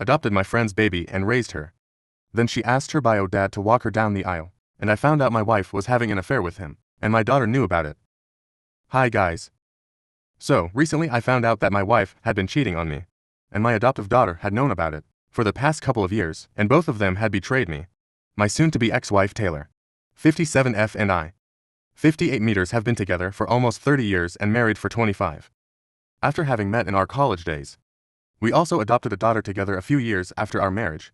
adopted my friend's baby and raised her. Then she asked her bio dad to walk her down the aisle, and I found out my wife was having an affair with him, and my daughter knew about it. Hi guys. So, recently I found out that my wife had been cheating on me, and my adoptive daughter had known about it for the past couple of years, and both of them had betrayed me. My soon-to-be ex-wife Taylor, 57F, and I, 58 meters, have been together for almost 30 years and married for 25. After having met in our college days, we also adopted a daughter together a few years after our marriage.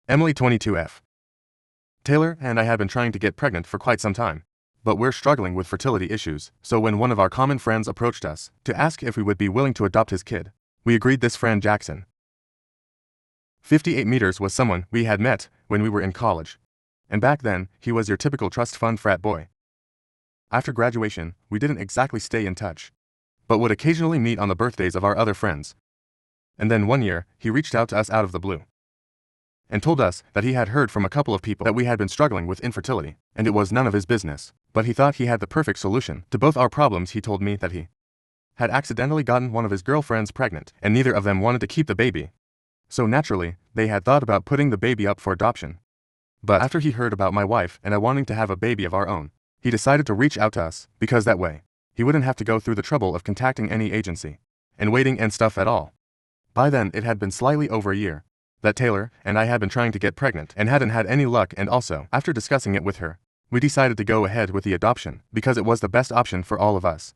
Emily, 22F. Taylor and I had been trying to get pregnant for quite some time, but we're struggling with fertility issues, so when one of our common friends approached us to ask if we would be willing to adopt his kid, we agreed. This friend, Jackson, 58 meters, was someone we had met when we were in college, and back then, he was your typical trust fund frat boy. After graduation, we didn't exactly stay in touch, but would occasionally meet on the birthdays of our other friends. And then one year, he reached out to us out of the blue and told us that he had heard from a couple of people that we had been struggling with infertility, and it was none of his business, but he thought he had the perfect solution to both our problems. He told me that he had accidentally gotten one of his girlfriends pregnant, and neither of them wanted to keep the baby. So naturally, they had thought about putting the baby up for adoption. But after he heard about my wife and I wanting to have a baby of our own, he decided to reach out to us, because that way, he wouldn't have to go through the trouble of contacting any agency and waiting and stuff at all. By then, it had been slightly over a year that Taylor and I had been trying to get pregnant and hadn't had any luck, and also, after discussing it with her, we decided to go ahead with the adoption because it was the best option for all of us.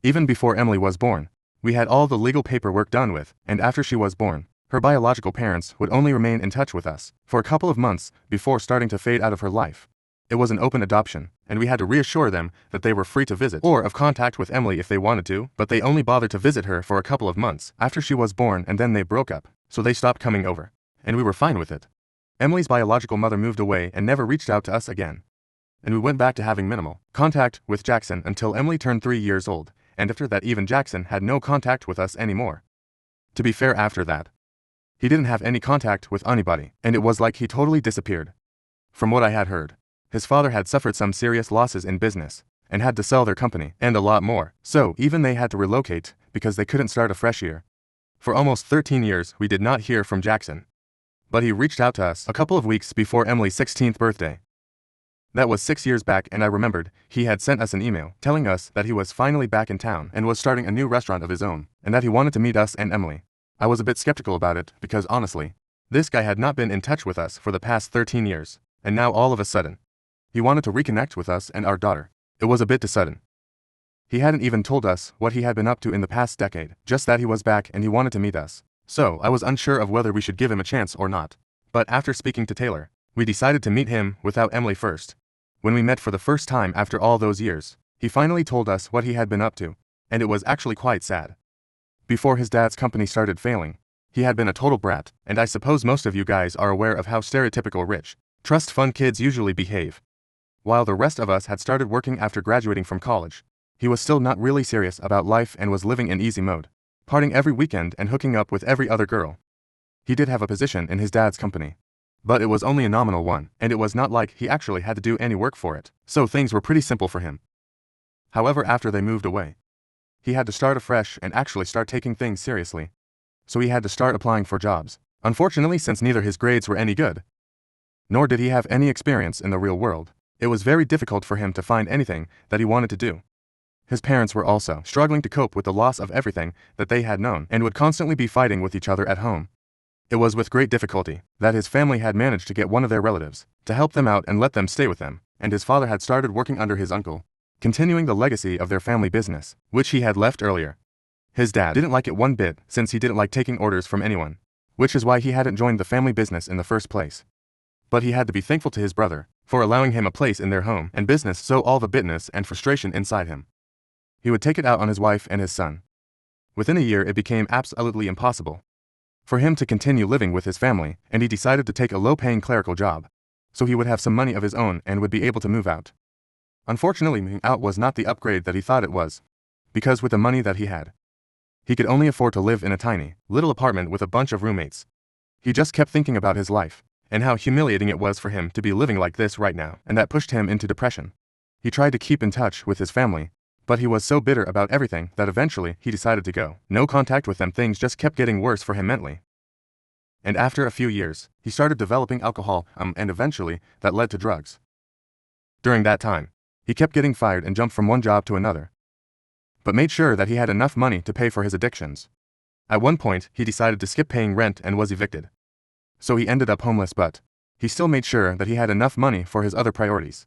Even before Emily was born, we had all the legal paperwork done with, and after she was born, her biological parents would only remain in touch with us for a couple of months before starting to fade out of her life. It was an open adoption, and we had to reassure them that they were free to visit or of contact with Emily if they wanted to, but they only bothered to visit her for a couple of months after she was born, and then they broke up, so they stopped coming over, and we were fine with it. Emily's biological mother moved away and never reached out to us again, and we went back to having minimal contact with Jackson until Emily turned 3 years old, and after that even Jackson had no contact with us anymore. To be fair, after that, he didn't have any contact with anybody, and it was like he totally disappeared. From what I had heard, his father had suffered some serious losses in business and had to sell their company and a lot more, so even they had to relocate because they couldn't start a fresh year. For almost 13 years, we did not hear from Jackson, but he reached out to us a couple of weeks before Emily's 16th birthday. That was 6 years back, and I remembered he had sent us an email telling us that he was finally back in town and was starting a new restaurant of his own, and that he wanted to meet us and Emily. I was a bit skeptical about it because honestly, this guy had not been in touch with us for the past 13 years, and now all of a sudden, he wanted to reconnect with us and our daughter. It was a bit too sudden. He hadn't even told us what he had been up to in the past decade, just that he was back and he wanted to meet us. So I was unsure of whether we should give him a chance or not. But after speaking to Taylor, we decided to meet him without Emily first. When we met for the first time after all those years, he finally told us what he had been up to, and it was actually quite sad. Before his dad's company started failing, he had been a total brat, and I suppose most of you guys are aware of how stereotypical rich trust fund kids usually behave. While the rest of us had started working after graduating from college, he was still not really serious about life and was living in easy mode, partying every weekend and hooking up with every other girl. He did have a position in his dad's company, but it was only a nominal one, and it was not like he actually had to do any work for it, so things were pretty simple for him. However, after they moved away, he had to start afresh and actually start taking things seriously. So he had to start applying for jobs. Unfortunately, since neither his grades were any good, nor did he have any experience in the real world, it was very difficult for him to find anything that he wanted to do. His parents were also struggling to cope with the loss of everything that they had known and would constantly be fighting with each other at home. It was with great difficulty that his family had managed to get one of their relatives to help them out and let them stay with them, and his father had started working under his uncle, continuing the legacy of their family business, which he had left earlier. His dad didn't like it one bit, since he didn't like taking orders from anyone, which is why he hadn't joined the family business in the first place. But he had to be thankful to his brother for allowing him a place in their home and business, so all the bitterness and frustration inside him, he would take it out on his wife and his son. Within a year, it became absolutely impossible for him to continue living with his family, and he decided to take a low-paying clerical job, so he would have some money of his own and would be able to move out. Unfortunately, moving out was not the upgrade that he thought it was, because with the money that he had, he could only afford to live in a tiny, little apartment with a bunch of roommates. He just kept thinking about his life, and how humiliating it was for him to be living like this right now, and that pushed him into depression. He tried to keep in touch with his family, but he was so bitter about everything that eventually he decided to go no contact with them. Things just kept getting worse for him mentally. And after a few years, he started developing alcohol, and eventually, that led to drugs. During that time, he kept getting fired and jumped from one job to another, but made sure that he had enough money to pay for his addictions. At one point, he decided to skip paying rent and was evicted. So he ended up homeless, but he still made sure that he had enough money for his other priorities.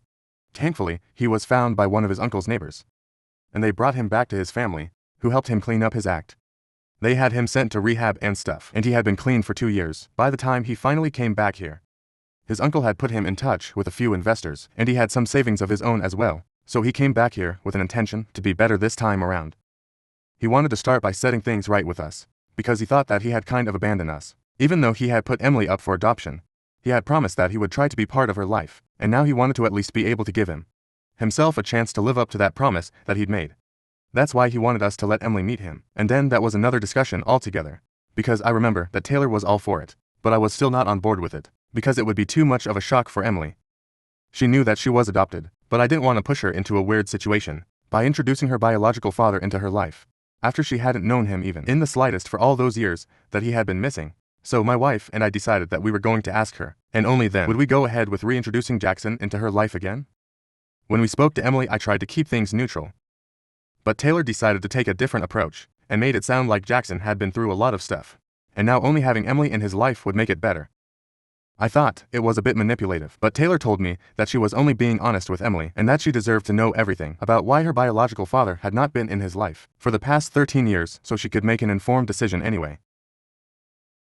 Thankfully, he was found by one of his uncle's neighbors, and they brought him back to his family, who helped him clean up his act. They had him sent to rehab and stuff, and he had been clean for 2 years by the time he finally came back here. His uncle had put him in touch with a few investors, and he had some savings of his own as well, so he came back here with an intention to be better this time around. He wanted to start by setting things right with us, because he thought that he had kind of abandoned us. Even though he had put Emily up for adoption, he had promised that he would try to be part of her life, and now he wanted to at least be able to give himself a chance to live up to that promise that he'd made. That's why he wanted us to let Emily meet him, and then that was another discussion altogether, because I remember that Taylor was all for it, but I was still not on board with it, because it would be too much of a shock for Emily. She knew that she was adopted, but I didn't want to push her into a weird situation by introducing her biological father into her life, after she hadn't known him even in the slightest for all those years that he had been missing. So my wife and I decided that we were going to ask her, and only then would we go ahead with reintroducing Jackson into her life again. When we spoke to Emily, I tried to keep things neutral, but Taylor decided to take a different approach, and made it sound like Jackson had been through a lot of stuff, and now only having Emily in his life would make it better. I thought it was a bit manipulative, but Taylor told me that she was only being honest with Emily and that she deserved to know everything about why her biological father had not been in his life for the past 13 years so she could make an informed decision anyway.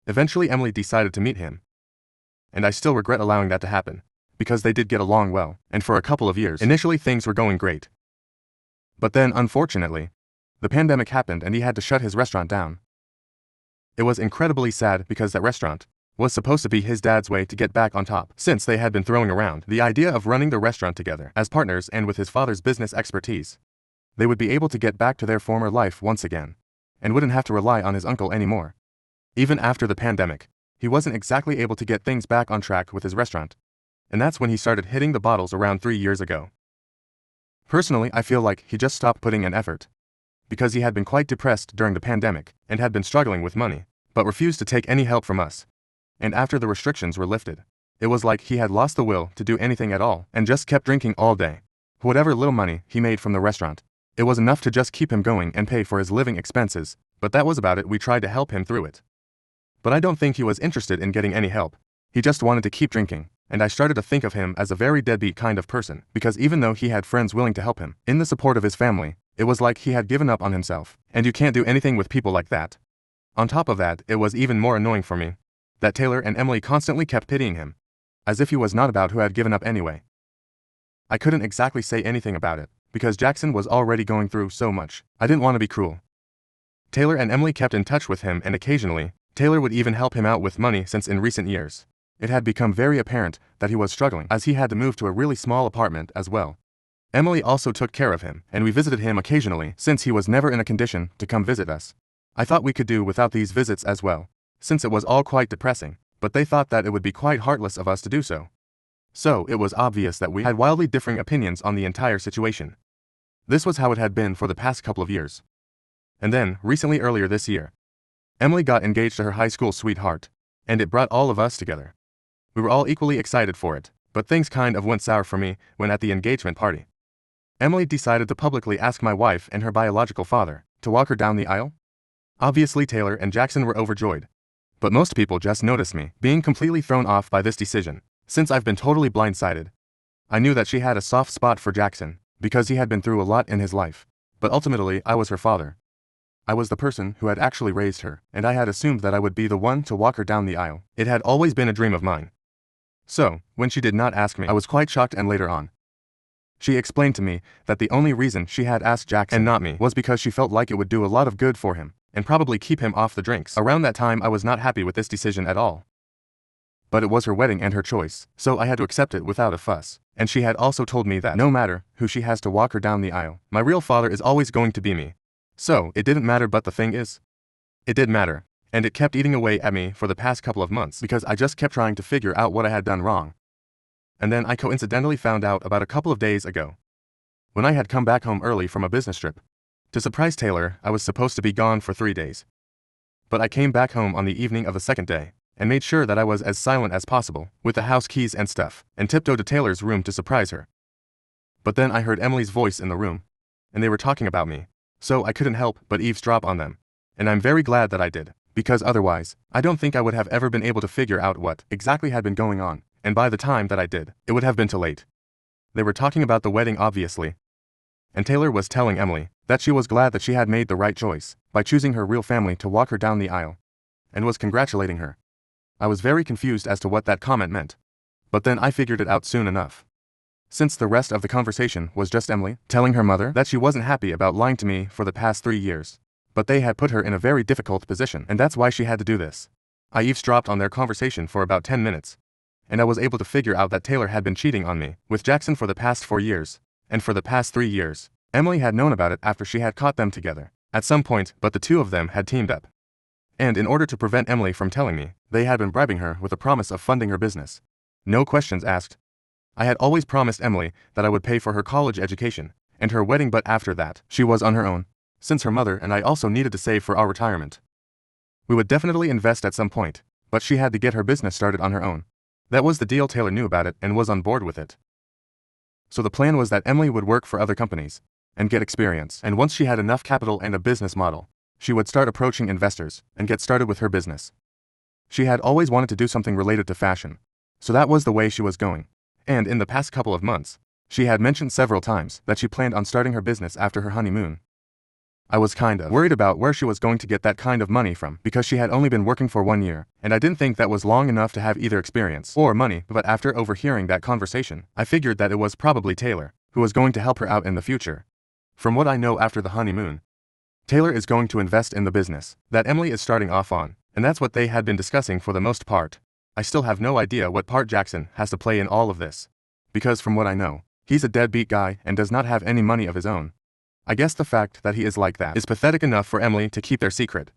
Eventually Emily decided to meet him, and I still regret allowing that to happen, because they did get along well, and for a couple of years initially things were going great. But then, unfortunately, the pandemic happened and he had to shut his restaurant down. It was incredibly sad because that restaurant was supposed to be his dad's way to get back on top, since they had been throwing around the idea of running the restaurant together as partners, and with his father's business expertise, they would be able to get back to their former life once again, and wouldn't have to rely on his uncle anymore. Even after the pandemic, he wasn't exactly able to get things back on track with his restaurant, and that's when he started hitting the bottles around 3 years ago. Personally, I feel like he just stopped putting in effort, because he had been quite depressed during the pandemic and had been struggling with money, but refused to take any help from us. And after the restrictions were lifted, it was like he had lost the will to do anything at all and just kept drinking all day. Whatever little money he made from the restaurant, it was enough to just keep him going and pay for his living expenses, but that was about it. We tried to help him through it, but I don't think he was interested in getting any help. He just wanted to keep drinking, and I started to think of him as a very deadbeat kind of person, because even though he had friends willing to help him in the support of his family, it was like he had given up on himself, and you can't do anything with people like that. On top of that, it was even more annoying for me that Taylor and Emily constantly kept pitying him, as if he was not about who had given up anyway. I couldn't exactly say anything about it, because Jackson was already going through so much. I didn't want to be cruel. Taylor and Emily kept in touch with him, and occasionally, Taylor would even help him out with money, since in recent years, it had become very apparent that he was struggling, as he had to move to a really small apartment as well. Emily also took care of him, and we visited him occasionally, since he was never in a condition to come visit us. I thought we could do without these visits as well, since it was all quite depressing, but they thought that it would be quite heartless of us to do so. So it was obvious that we had wildly differing opinions on the entire situation. This was how it had been for the past couple of years. And then, recently earlier this year, Emily got engaged to her high school sweetheart, and it brought all of us together. We were all equally excited for it, but things kind of went sour for me when at the engagement party, Emily decided to publicly ask my wife and her biological father to walk her down the aisle. Obviously Taylor and Jackson were overjoyed, but most people just noticed me being completely thrown off by this decision, since I've been totally blindsided. I knew that she had a soft spot for Jackson, because he had been through a lot in his life, but ultimately I was her father. I was the person who had actually raised her, and I had assumed that I would be the one to walk her down the aisle. It had always been a dream of mine. So, when she did not ask me, I was quite shocked, and later on, she explained to me that the only reason she had asked Jackson and not me was because she felt like it would do a lot of good for him, and probably keep him off the drinks. Around that time I was not happy with this decision at all. But it was her wedding and her choice, so I had to accept it without a fuss. And she had also told me that no matter who she has to walk her down the aisle, my real father is always going to be me. So, it didn't matter, but the thing is, it did matter, and it kept eating away at me for the past couple of months because I just kept trying to figure out what I had done wrong. And then I coincidentally found out about a couple of days ago, when I had come back home early from a business trip. To surprise Taylor, I was supposed to be gone for 3 days. But I came back home on the evening of the second day, and made sure that I was as silent as possible, with the house keys and stuff, and tiptoed to Taylor's room to surprise her. But then I heard Emily's voice in the room, and they were talking about me, so I couldn't help but eavesdrop on them. And I'm very glad that I did, because otherwise, I don't think I would have ever been able to figure out what exactly had been going on, and by the time that I did, it would have been too late. They were talking about the wedding obviously, and Taylor was telling Emily that she was glad that she had made the right choice by choosing her real family to walk her down the aisle, and was congratulating her. I was very confused as to what that comment meant, but then I figured it out soon enough. Since the rest of the conversation was just Emily telling her mother that she wasn't happy about lying to me for the past 3 years, but they had put her in a very difficult position, and that's why she had to do this. I eavesdropped on their conversation for about 10 minutes, and I was able to figure out that Taylor had been cheating on me with Jackson for the past 4 years, and for the past 3 years, Emily had known about it after she had caught them together at some point, but the two of them had teamed up. And in order to prevent Emily from telling me, they had been bribing her with a promise of funding her business. No questions asked. I had always promised Emily that I would pay for her college education and her wedding, but after that, she was on her own, since her mother and I also needed to save for our retirement. We would definitely invest at some point, but she had to get her business started on her own. That was the deal. Taylor knew about it and was on board with it. So the plan was that Emily would work for other companies and get experience, and once she had enough capital and a business model, she would start approaching investors and get started with her business. She had always wanted to do something related to fashion, so that was the way she was going. And in the past couple of months, she had mentioned several times that she planned on starting her business after her honeymoon. I was kinda worried about where she was going to get that kind of money from, because she had only been working for 1 year, and I didn't think that was long enough to have either experience or money, but after overhearing that conversation, I figured that it was probably Taylor who was going to help her out in the future. From what I know, after the honeymoon, Taylor is going to invest in the business that Emily is starting off on, and that's what they had been discussing for the most part. I still have no idea what part Jackson has to play in all of this, because from what I know, he's a deadbeat guy and does not have any money of his own. I guess the fact that he is like that is pathetic enough for Emily to keep their secret.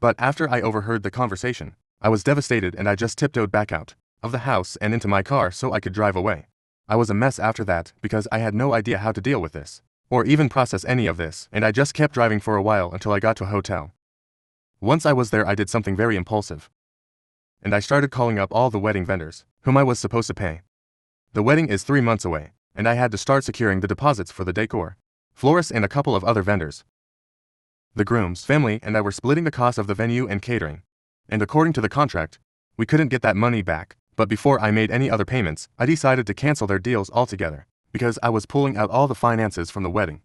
But after I overheard the conversation, I was devastated and I just tiptoed back out of the house and into my car so I could drive away. I was a mess after that because I had no idea how to deal with this, or even process any of this, and I just kept driving for a while until I got to a hotel. Once I was there, I did something very impulsive, and I started calling up all the wedding vendors whom I was supposed to pay. The wedding is 3 months away, and I had to start securing the deposits for the decor, florists and a couple of other vendors. The groom's family and I were splitting the cost of the venue and catering, and according to the contract, we couldn't get that money back, but before I made any other payments, I decided to cancel their deals altogether, because I was pulling out all the finances from the wedding.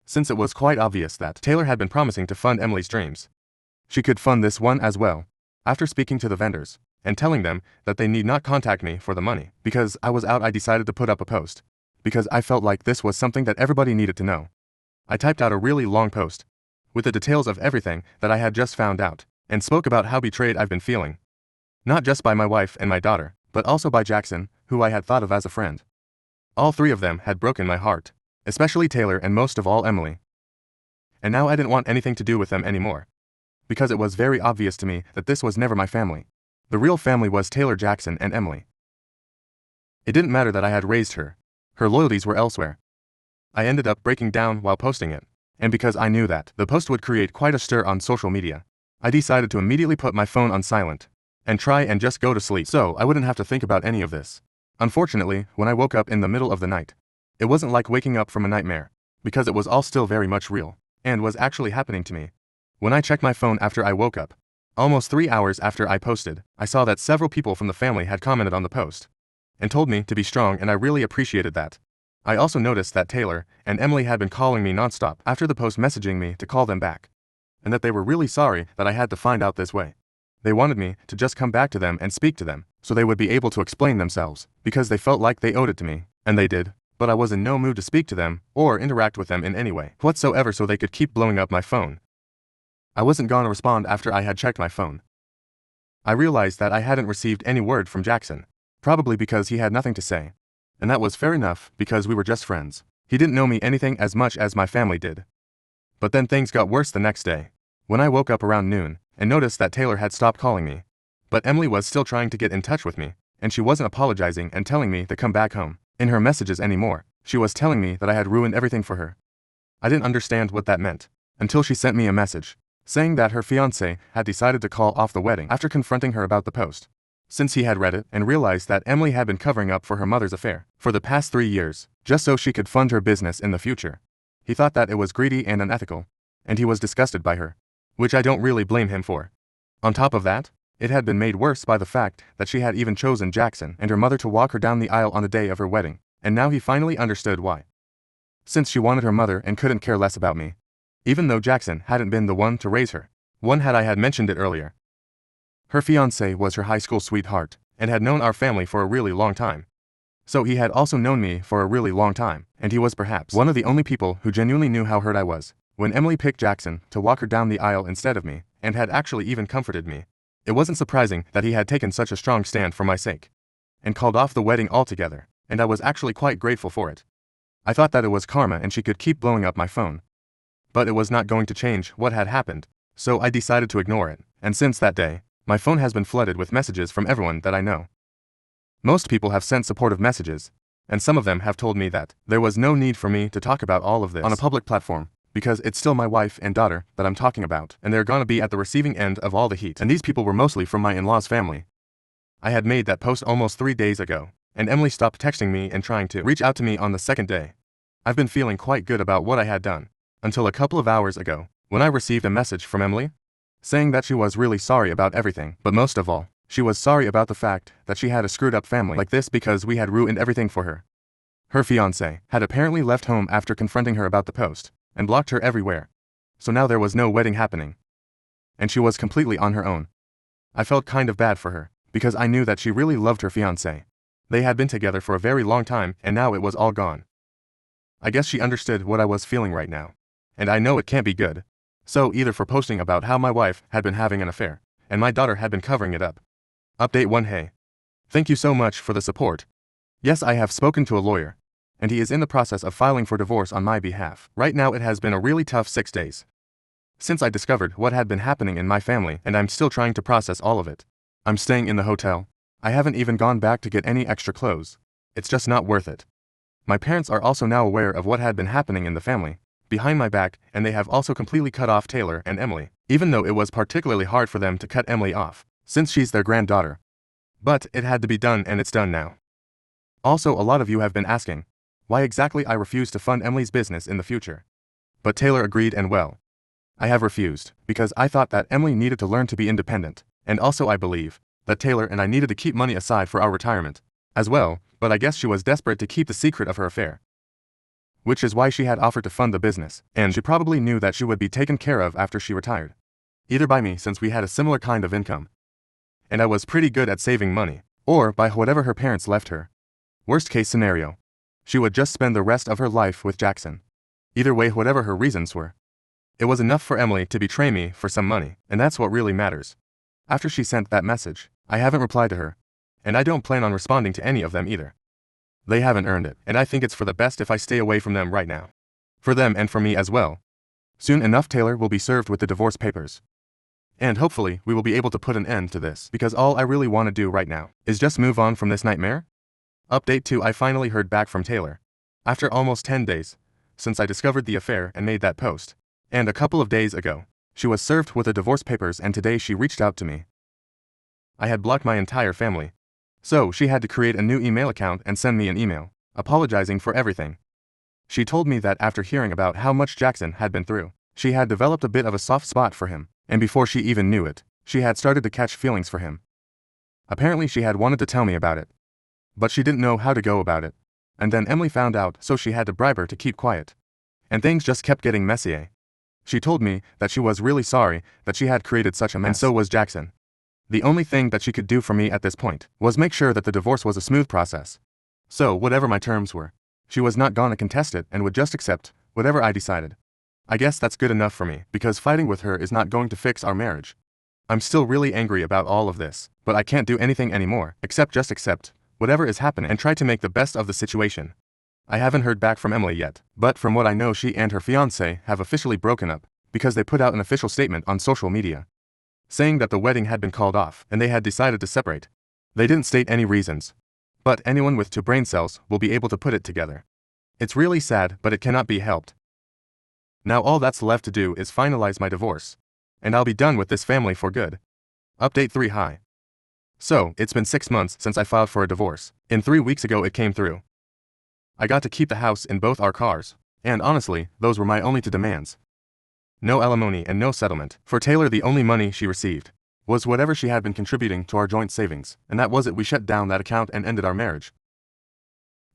Since it was quite obvious that Taylor had been promising to fund Emily's dreams, she could fund this one as well. After speaking to the vendors and telling them that they need not contact me for the money because I was out, I decided to put up a post, because I felt like this was something that everybody needed to know. I typed out a really long post with the details of everything that I had just found out, and spoke about how betrayed I've been feeling. Not just by my wife and my daughter, but also by Jackson, who I had thought of as a friend. All 3 of them had broken my heart, especially Taylor and most of all Emily. And now I didn't want anything to do with them anymore, because it was very obvious to me that this was never my family. The real family was Taylor, Jackson, and Emily. It didn't matter that I had raised her. Her loyalties were elsewhere. I ended up breaking down while posting it, and because I knew that the post would create quite a stir on social media, I decided to immediately put my phone on silent and try and just go to sleep so I wouldn't have to think about any of this. Unfortunately, when I woke up in the middle of the night, it wasn't like waking up from a nightmare, because it was all still very much real, and was actually happening to me. When I checked my phone after I woke up, almost 3 hours after I posted, I saw that several people from the family had commented on the post and told me to be strong, and I really appreciated that. I also noticed that Taylor and Emily had been calling me nonstop after the post, messaging me to call them back, and that they were really sorry that I had to find out this way. They wanted me to just come back to them and speak to them, so they would be able to explain themselves, because they felt like they owed it to me, and they did, but I was in no mood to speak to them or interact with them in any way whatsoever, so they could keep blowing up my phone. I wasn't gonna respond after I had checked my phone. I realized that I hadn't received any word from Jackson, probably because he had nothing to say. And that was fair enough, because we were just friends. He didn't know me anything as much as my family did. But then things got worse the next day, when I woke up around noon and noticed that Taylor had stopped calling me. But Emily was still trying to get in touch with me, and she wasn't apologizing and telling me to come back home in her messages anymore. She was telling me that I had ruined everything for her. I didn't understand what that meant until she sent me a message saying that her fiancé had decided to call off the wedding after confronting her about the post. Since he had read it and realized that Emily had been covering up for her mother's affair for the past 3 years, just so she could fund her business in the future. He thought that it was greedy and unethical, and he was disgusted by her, which I don't really blame him for. On top of that, it had been made worse by the fact that she had even chosen Jackson and her mother to walk her down the aisle on the day of her wedding, and now he finally understood why. Since she wanted her mother and couldn't care less about me. Even though Jackson hadn't been the one to raise her. I had mentioned it earlier. Her fiancé was her high school sweetheart, and had known our family for a really long time. So he had also known me for a really long time, and he was perhaps one of the only people who genuinely knew how hurt I was when Emily picked Jackson to walk her down the aisle instead of me, and had actually even comforted me. It wasn't surprising that he had taken such a strong stand for my sake, and called off the wedding altogether, and I was actually quite grateful for it. I thought that it was karma and she could keep blowing up my phone. But it was not going to change what had happened, so I decided to ignore it, and since that day, my phone has been flooded with messages from everyone that I know. Most people have sent supportive messages, and some of them have told me that there was no need for me to talk about all of this on a public platform, because it's still my wife and daughter that I'm talking about, and they're gonna be at the receiving end of all the heat. And these people were mostly from my in-laws' family. I had made that post almost 3 days ago, and Emily stopped texting me and trying to reach out to me on the second day. I've been feeling quite good about what I had done, until a couple of hours ago, when I received a message from Emily, saying that she was really sorry about everything, but most of all, she was sorry about the fact that she had a screwed up family like this because we had ruined everything for her. Her fiancé had apparently left home after confronting her about the post, and blocked her everywhere. So now there was no wedding happening. And she was completely on her own. I felt kind of bad for her, because I knew that she really loved her fiancé. They had been together for a very long time, and now it was all gone. I guess she understood what I was feeling right now. And I know it can't be good. So either for posting about how my wife had been having an affair, and my daughter had been covering it up. Update 1. Hey. Thank you so much for the support. Yes, I have spoken to a lawyer, and he is in the process of filing for divorce on my behalf. Right now it has been a really tough 6 days. Since I discovered what had been happening in my family, and I'm still trying to process all of it. I'm staying in the hotel. I haven't even gone back to get any extra clothes. It's just not worth it. My parents are also now aware of what had been happening in the family, behind my back, and they have also completely cut off Taylor and Emily, even though it was particularly hard for them to cut Emily off, since she's their granddaughter. But it had to be done, and it's done now. Also, a lot of you have been asking why exactly I refused to fund Emily's business in the future. But Taylor agreed, and well, I have refused, because I thought that Emily needed to learn to be independent, and also I believe that Taylor and I needed to keep money aside for our retirement as well, but I guess she was desperate to keep the secret of her affair. Which is why she had offered to fund the business, and she probably knew that she would be taken care of after she retired. Either by me, since we had a similar kind of income, and I was pretty good at saving money, or by whatever her parents left her. Worst case scenario, she would just spend the rest of her life with Jackson. Either way, whatever her reasons were, it was enough for Emily to betray me for some money, and that's what really matters. After she sent that message, I haven't replied to her, and I don't plan on responding to any of them either. They haven't earned it, and I think it's for the best if I stay away from them right now. For them and for me as well. Soon enough Taylor will be served with the divorce papers. And hopefully we will be able to put an end to this, because all I really want to do right now is just move on from this nightmare. Update 2. I finally heard back from Taylor. After almost 10 days, since I discovered the affair and made that post. And a couple of days ago, she was served with the divorce papers, and today she reached out to me. I had blocked my entire family. So she had to create a new email account and send me an email, apologizing for everything. She told me that after hearing about how much Jackson had been through, she had developed a bit of a soft spot for him, and before she even knew it, she had started to catch feelings for him. Apparently she had wanted to tell me about it, but she didn't know how to go about it. And then Emily found out, so she had to bribe her to keep quiet. And things just kept getting messy. She told me that she was really sorry that she had created such a mess, and so was Jackson. The only thing that she could do for me at this point was make sure that the divorce was a smooth process. So whatever my terms were, she was not gonna contest it and would just accept whatever I decided. I guess that's good enough for me, because fighting with her is not going to fix our marriage. I'm still really angry about all of this, but I can't do anything anymore except just accept whatever is happening and try to make the best of the situation. I haven't heard back from Emily yet, but from what I know, she and her fiancé have officially broken up, because they put out an official statement on social media, saying that the wedding had been called off and they had decided to separate. They didn't state any reasons, but anyone with 2 brain cells will be able to put it together. It's really sad, but it cannot be helped. Now all that's left to do is finalize my divorce. and I'll be done with this family for good. Update 3 Hi. So, it's been 6 months since I filed for a divorce, and 3 weeks ago it came through. I got to keep the house and both our cars, and honestly, those were my only two demands. No alimony and no settlement. For Taylor, the only money she received was whatever she had been contributing to our joint savings, and that was it. We shut down that account and ended our marriage.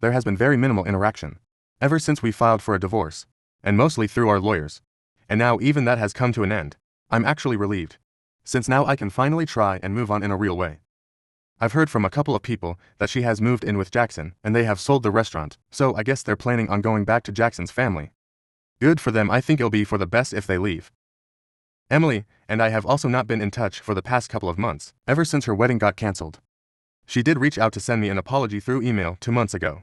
There has been very minimal interaction ever since we filed for a divorce, and mostly through our lawyers. And now even that has come to an end. I'm actually relieved, since now I can finally try and move on in a real way. I've heard from a couple of people that she has moved in with Jackson and they have sold the restaurant, so I guess they're planning on going back to Jackson's family. Good for them. I think it'll be for the best if they leave. Emily and I have also not been in touch for the past couple of months, ever since her wedding got cancelled. She did reach out to send me an apology through email 2 months ago,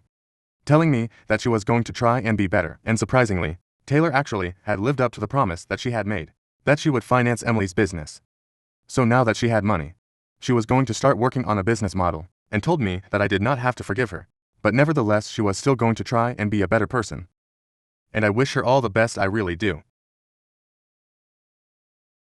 telling me that she was going to try and be better, and surprisingly, Taylor actually had lived up to the promise that she had made, that she would finance Emily's business. So now that she had money, she was going to start working on a business model, and told me that I did not have to forgive her, but nevertheless she was still going to try and be a better person. And I wish her all the best, I really do.